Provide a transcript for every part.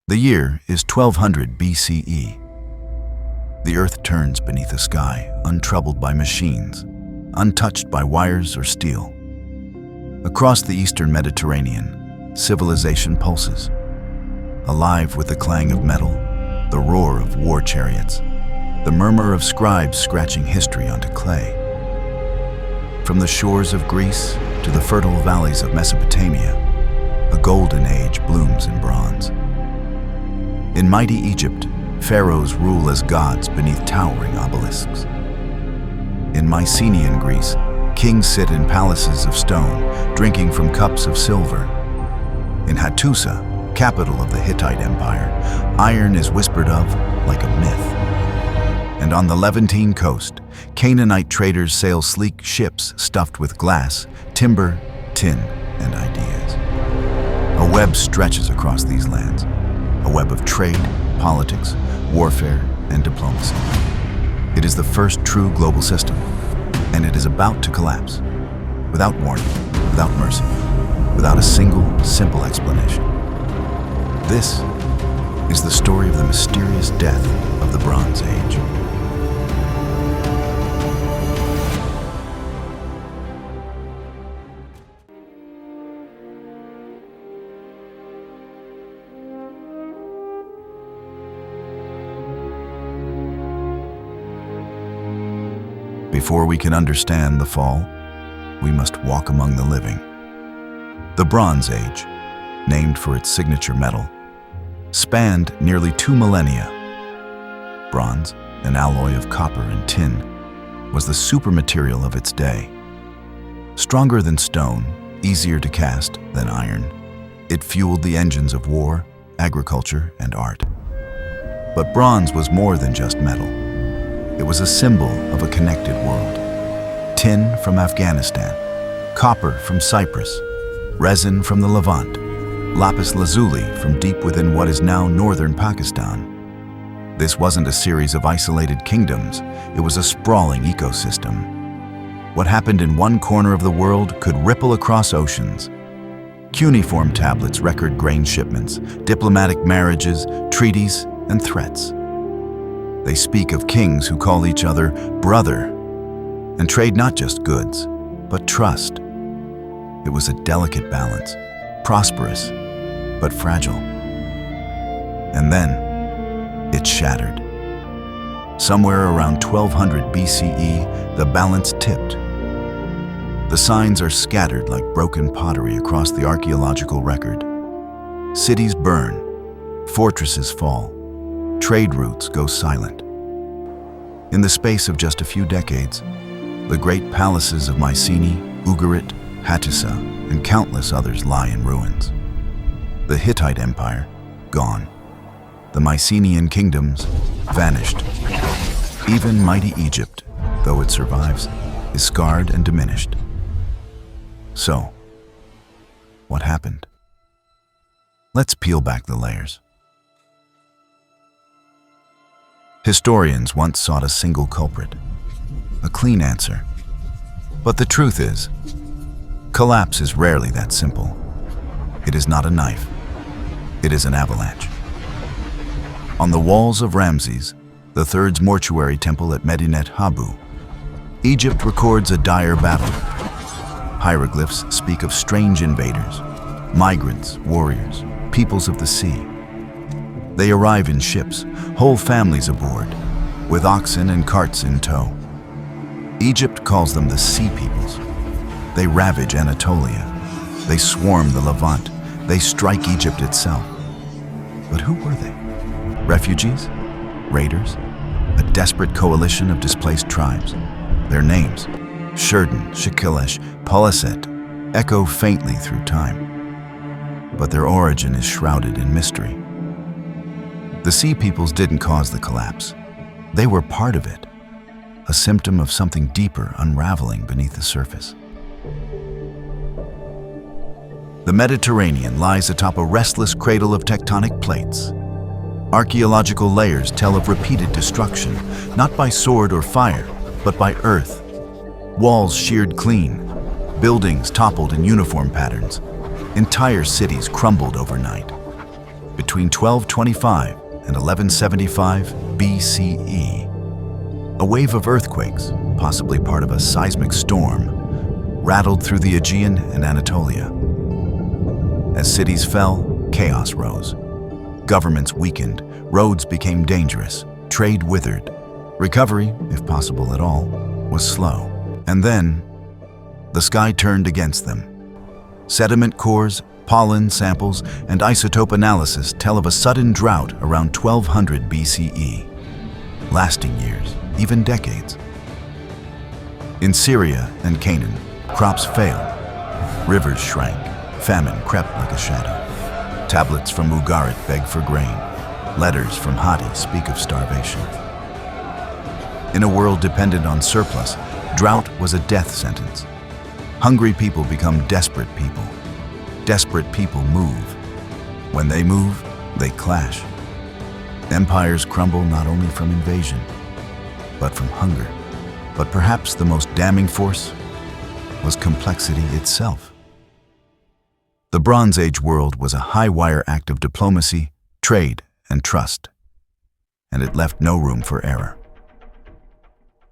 The year is 1200 BCE. The earth turns beneath a sky untroubled by machines, untouched by wires or steel. Across the eastern Mediterranean, civilization pulses, alive with the clang of metal, the roar of war chariots, the murmur of scribes scratching history onto clay. From the shores of Greece to the fertile valleys of Mesopotamia, a golden age blooms in bronze. In mighty Egypt, pharaohs rule as gods beneath towering obelisks. In Mycenaean Greece, kings sit in palaces of stone, drinking from cups of silver. In Hattusa, capital of the Hittite Empire, iron is whispered of like a myth. And on the Levantine coast, Canaanite traders sail sleek ships stuffed with glass, timber, tin, and ideas. A web stretches across these lands, a web of trade, politics, warfare, and diplomacy. It is the first true global system, and it is about to collapse, without warning, without mercy, without a single, simple explanation. This is the story of the mysterious death of the Bronze Age. Before we can understand the fall, we must walk among the living. The Bronze Age, named for its signature metal, spanned nearly 2 millennia. Bronze, an alloy of copper and tin, was the supermaterial of its day. Stronger than stone, easier to cast than iron, it fueled the engines of war, agriculture, and art. But bronze was more than just metal. It was a symbol of a connected world. Tin from Afghanistan, copper from Cyprus, resin from the Levant, lapis lazuli from deep within what is now northern Pakistan. This wasn't a series of isolated kingdoms, it was a sprawling ecosystem. What happened in one corner of the world could ripple across oceans. Cuneiform tablets record grain shipments, diplomatic marriages, treaties, and threats. They speak of kings who call each other brother and trade not just goods, but trust. It was a delicate balance, prosperous, but fragile. And then it shattered. Somewhere around 1200 BCE, the balance tipped. The signs are scattered like broken pottery across the archaeological record. Cities burn, fortresses fall, trade routes go silent. In the space of just a few decades, the great palaces of Mycenae, Ugarit, Hattusa, and countless others lie in ruins. The Hittite Empire, gone. The Mycenaean kingdoms, vanished. Even mighty Egypt, though it survives, is scarred and diminished. So, what happened? Let's peel back the layers. Historians once sought a single culprit, a clean answer. But the truth is, collapse is rarely that simple. It is not a knife. It is an avalanche. On the walls of Ramses, the third's mortuary temple at Medinet Habu, Egypt records a dire battle. Hieroglyphs speak of strange invaders, migrants, warriors, peoples of the sea. They arrive in ships, whole families aboard, with oxen and carts in tow. Egypt calls them the Sea Peoples. They ravage Anatolia. They swarm the Levant. They strike Egypt itself. But who were they? Refugees? Raiders? A desperate coalition of displaced tribes? Their names, Shurden, Shekelesh, Palaset, echo faintly through time. But their origin is shrouded in mystery. The Sea Peoples didn't cause the collapse. They were part of it, a symptom of something deeper unraveling beneath the surface. The Mediterranean lies atop a restless cradle of tectonic plates. Archaeological layers tell of repeated destruction, not by sword or fire, but by earth. Walls sheared clean, buildings toppled in uniform patterns, entire cities crumbled overnight. between 1225 and 1175 BCE. A wave of earthquakes, possibly part of a seismic storm, rattled through the Aegean and Anatolia. As cities fell, chaos rose. Governments weakened, roads became dangerous, trade withered. Recovery, if possible at all, was slow. And then, the sky turned against them. Sediment cores, pollen samples, and isotope analysis tell of a sudden drought around 1200 BCE, lasting years, even decades. In Syria and Canaan, crops failed, rivers shrank, famine crept like a shadow. Tablets from Ugarit beg for grain, letters from Hatti speak of starvation. In a world dependent on surplus, drought was a death sentence. Hungry people become desperate people. Desperate people move. When they move, they clash. Empires crumble not only from invasion, but from hunger. But perhaps the most damning force was complexity itself. The Bronze Age world was a high-wire act of diplomacy, trade, and trust, and it left no room for error.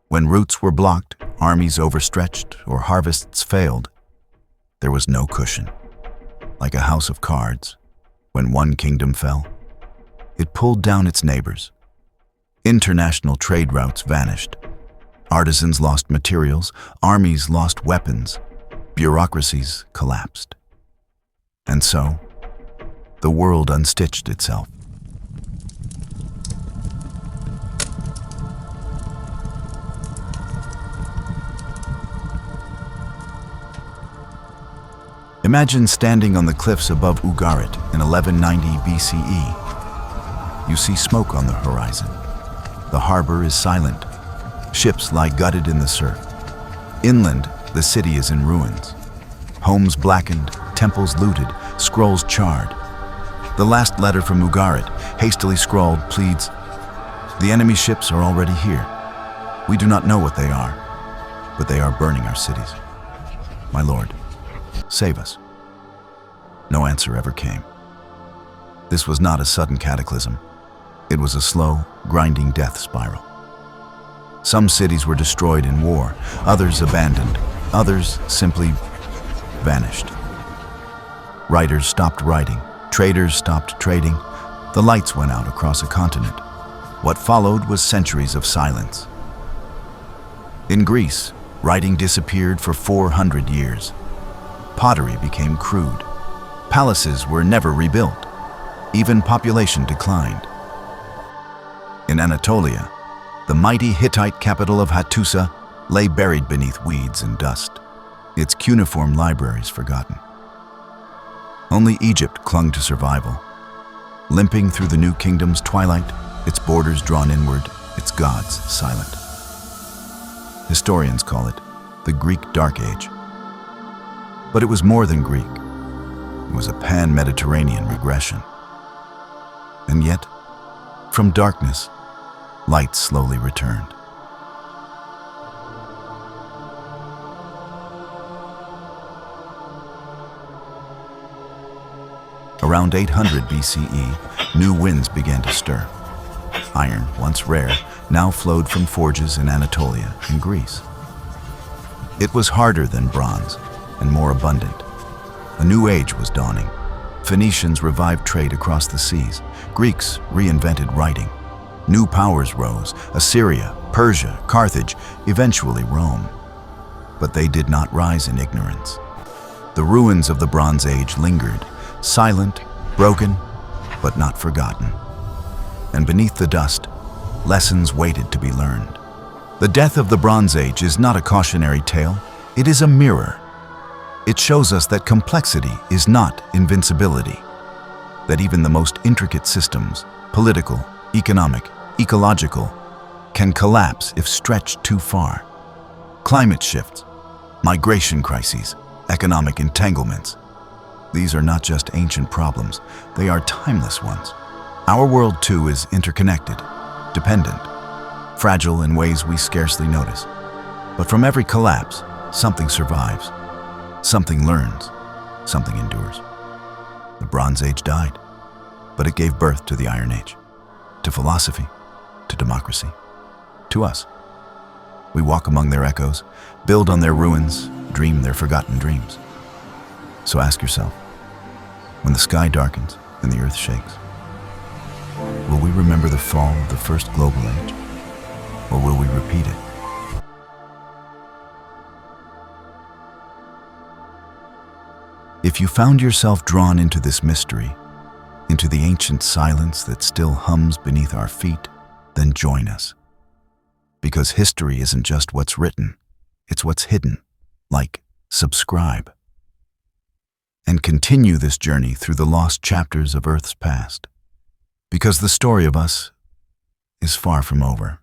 When routes were blocked, armies overstretched, or harvests failed, there was no cushion. Like a house of cards, when one kingdom fell, it pulled down its neighbors. International trade routes vanished. Artisans lost materials, armies lost weapons, bureaucracies collapsed. And so, the world unstitched itself. Imagine standing on the cliffs above Ugarit in 1190 BCE. You see smoke on the horizon. The harbor is silent. Ships lie gutted in the surf. Inland, the city is in ruins. Homes blackened, temples looted, scrolls charred. The last letter from Ugarit, hastily scrawled, pleads, "The enemy ships are already here. We do not know what they are, but they are burning our cities. My lord, save us." No answer ever came. This was not a sudden cataclysm. It was a slow, grinding death spiral. Some cities were destroyed in war, others abandoned, others simply vanished. Writers stopped writing, traders stopped trading, the lights went out across a continent. What followed was centuries of silence. In Greece, writing disappeared for 400 years. Pottery became crude. Palaces were never rebuilt. Even population declined. In Anatolia, the mighty Hittite capital of Hattusa lay buried beneath weeds and dust, its cuneiform libraries forgotten. Only Egypt clung to survival, limping through the new kingdom's twilight, its borders drawn inward, its gods silent. Historians call it the Greek Dark Age. But it was more than Greek. It was a pan-Mediterranean regression. And yet, from darkness, light slowly returned. Around 800 BCE, new winds began to stir. Iron, once rare, now flowed from forges in Anatolia and Greece. It was harder than bronze and more abundant. A new age was dawning. Phoenicians revived trade across the seas. Greeks reinvented writing. New powers rose: Assyria, Persia, Carthage, eventually Rome. But they did not rise in ignorance. The ruins of the Bronze Age lingered, silent, broken, but not forgotten. And beneath the dust, lessons waited to be learned. The death of the Bronze Age is not a cautionary tale, it is a mirror. It shows us that complexity is not invincibility, that even the most intricate systems, political, economic, ecological, can collapse if stretched too far. Climate shifts, migration crises, economic entanglements. These are not just ancient problems, they are timeless ones. Our world too is interconnected, dependent, fragile in ways we scarcely notice. But from every collapse, something survives. Something learns, something endures. The Bronze Age died, but it gave birth to the Iron Age, to philosophy, to democracy, to us. We walk among their echoes, build on their ruins, dream their forgotten dreams. So ask yourself, when the sky darkens and the earth shakes, will we remember the fall of the first global age, or will we repeat it? If you found yourself drawn into this mystery, into the ancient silence that still hums beneath our feet, then join us. Because history isn't just what's written, it's what's hidden. Like, subscribe. And continue this journey through the lost chapters of Earth's past. Because the story of us is far from over.